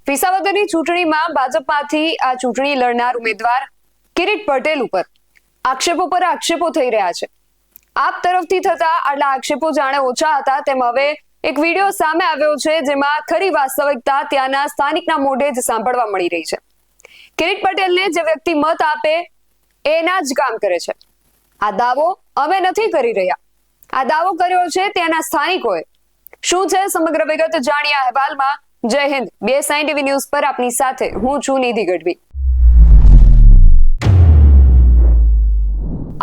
વિસાવદરની ચૂંટણીમાં ભાજપમાંથી આ ચૂંટણી લડનાર ઉમેદવાર કિરીટ પટેલ ઉપર આક્ષેપો પર આક્ષેપો થઈ રહ્યા છે. આપ તરફથી થતા આટલા આક્ષેપો જાણે ઓછા હતા તેમ હવે એક વિડીયો સામે આવ્યો છે જેમાં ખરી વાસ્તવિકતા ત્યાંના સ્થાનિકના મોઢે જ સાંભળવા મળી રહી છે. કિરીટ પટેલને જે વ્યક્તિ મત આપે એના જ કામ કરે છે. આ દાવો અમે નથી કરી રહ્યા, આ દાવો કર્યો છે ત્યાંના સ્થાનિકોએ. શું છે સમગ્ર વિગત જાણીએ અહેવાલમાં. જય હિન્દ. BSI TV ન્યૂઝ પર આપની સાથે હું છું નિધિ ગઢવી.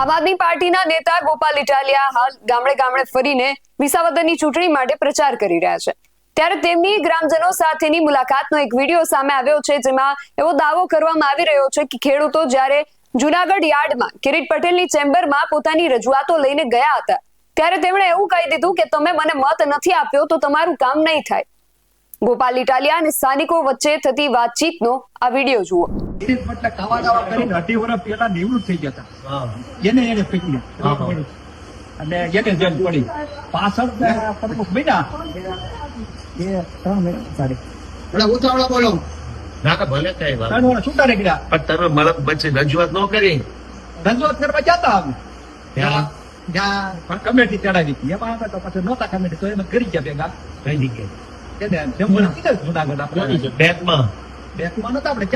આમ આદમી પાર્ટીના નેતા ગોપાલ ઇટાલિયા હાલ ગામડે ગામડે ફરીને વિસાવદરની ચૂંટણી માટે પ્રચાર કરી રહ્યા છે. ત્યારે તેમની ગ્રામજનો સાથેની મુલાકાતનો એક વિડીયો સામે આવ્યો છે જેમાં એવો દાવો કરવામાં આવી રહ્યો છે કે ખેડૂતો જ્યારે જુનાગઢ યાર્ડમાં કિરીટ પટેલની ચેમ્બરમાં પોતાની રજૂઆતો લઈને ગયા હતા ત્યારે તેમણે એવું કહી દીધું કે તમે મને મત નથી આપ્યો તો તમારું કામ નહીં થાય. ગોપાલ ઇટાલિયા અને સ્થાનિકો વચ્ચે થતી વાતચીતનો આ વિડીયો જુઓ. રજૂઆત ન કરી, રજૂઆત કરવા જતા કમેટી ચડાવી હતી એમાં તો પછી નહોતા કમેટી તો એમાં કરી ગયા ભેગા કઈ જગ્યાએ બેંકમાં નતા આપણે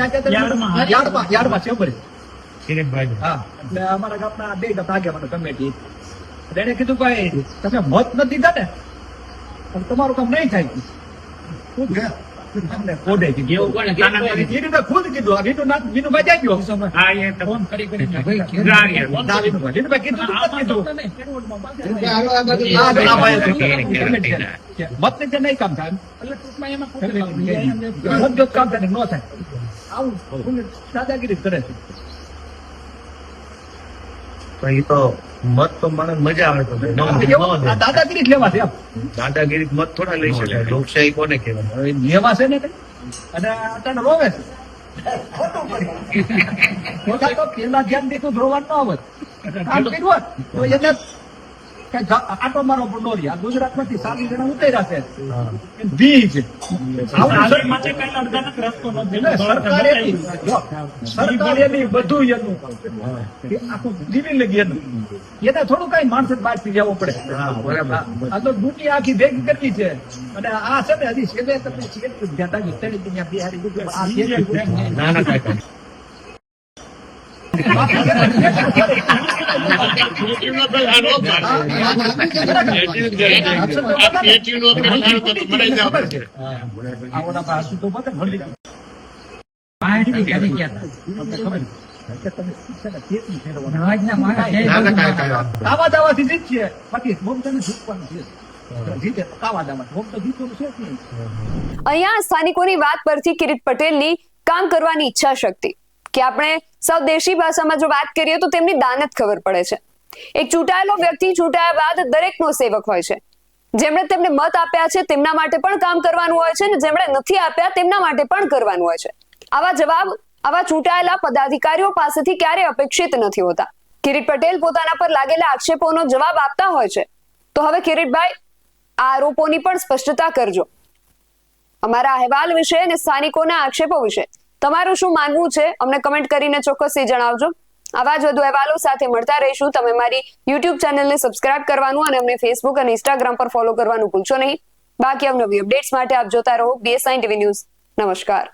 યાર્ડમાં ચેમ્બર. હા એટલે અમારા ગામના બે આગેવાનો કમેટી એને કીધું ભાઈ તમે મત નથી દીધા ને તમારું કામ નહીં થાય. કોડે કીધું ખુદ કીધું વિનુભાઈ જાય ગયો ફોન કરી મત નીચે નહીં કામ થાય એટલે ટૂંકમાં એમાં કામ થાય ન થાય આવું દાદાગીરી કરે છે. મત તો મને મજા આવે તો દાદાગીરી લેવા છે. દાદાગીરી મત થોડા લઈ શકાય. લોકશાહી કોને કહેવાય? લેવા છે ને અને અત્યારે રોવે છે તો પેલા ધ્યાન દીધું ધોવાનું ન આવત કામ કર્યું તો એને આટો મારો પણ નોરી. આ ગુજરાત માંથી 7 જણા ઉતર્યા છે બીજ સરકાર એની બધું એનું આખું જીવી લગી એનું એને થોડું કઈ માણસ બહાર થી જવું પડે. આ તો ડૂટી આખી ભેગી કરવી છે અને આ છે ને હજી સેવે તમે બિહારી અહીંયા સ્થાનિકોની વાત પરથી કિરીટ પટેલની કામ કરવાની ઈચ્છા શક્તિ કે આપણે સૌ દેશી ભાષામાં જો વાત કરીએ તો તેમની દાનત ખબર પડે છે. એક ચૂંટાયેલો વ્યક્તિ ચૂંટાયા બાદ દરેકનો સેવક હોય છે. જેમણે તેમને મત આપ્યા છે તેમના માટે પણ કામ કરવાનું હોય છે અને જેમણે નથી આપ્યા તેમના માટે પણ કરવાનું હોય છે. આવા જવાબ આવા ચૂંટાયેલા પદાધિકારીઓ પાસેથી ક્યારેય અપેક્ષિત નથી હોતા. કિરીટ પટેલ પોતાના પર લાગેલા આક્ષેપોનો જવાબ આપતા હોય છે તો હવે કિરીટભાઈ આ આરોપોની પણ સ્પષ્ટતા કરજો. અમારા અહેવાલ વિશે અને સ્થાનિકોના આક્ષેપો વિશે તમારું શું માનવું છે અમને કમેન્ટ કરીને ચોક્કસથી જણાવજો. આવા જ વધુ અહેવાલો સાથે મળતા રહીશું. તમે મારી YouTube ચેનલને સબસ્ક્રાઇબ કરવાનું અને અમને Facebook અને Instagram પર ફોલો કરવાનું ભૂલશો નહીં. બાકી અવનવી અપડેટ્સ માટે આપ જોતા રહો BSI TV ન્યૂઝ. નમસ્કાર.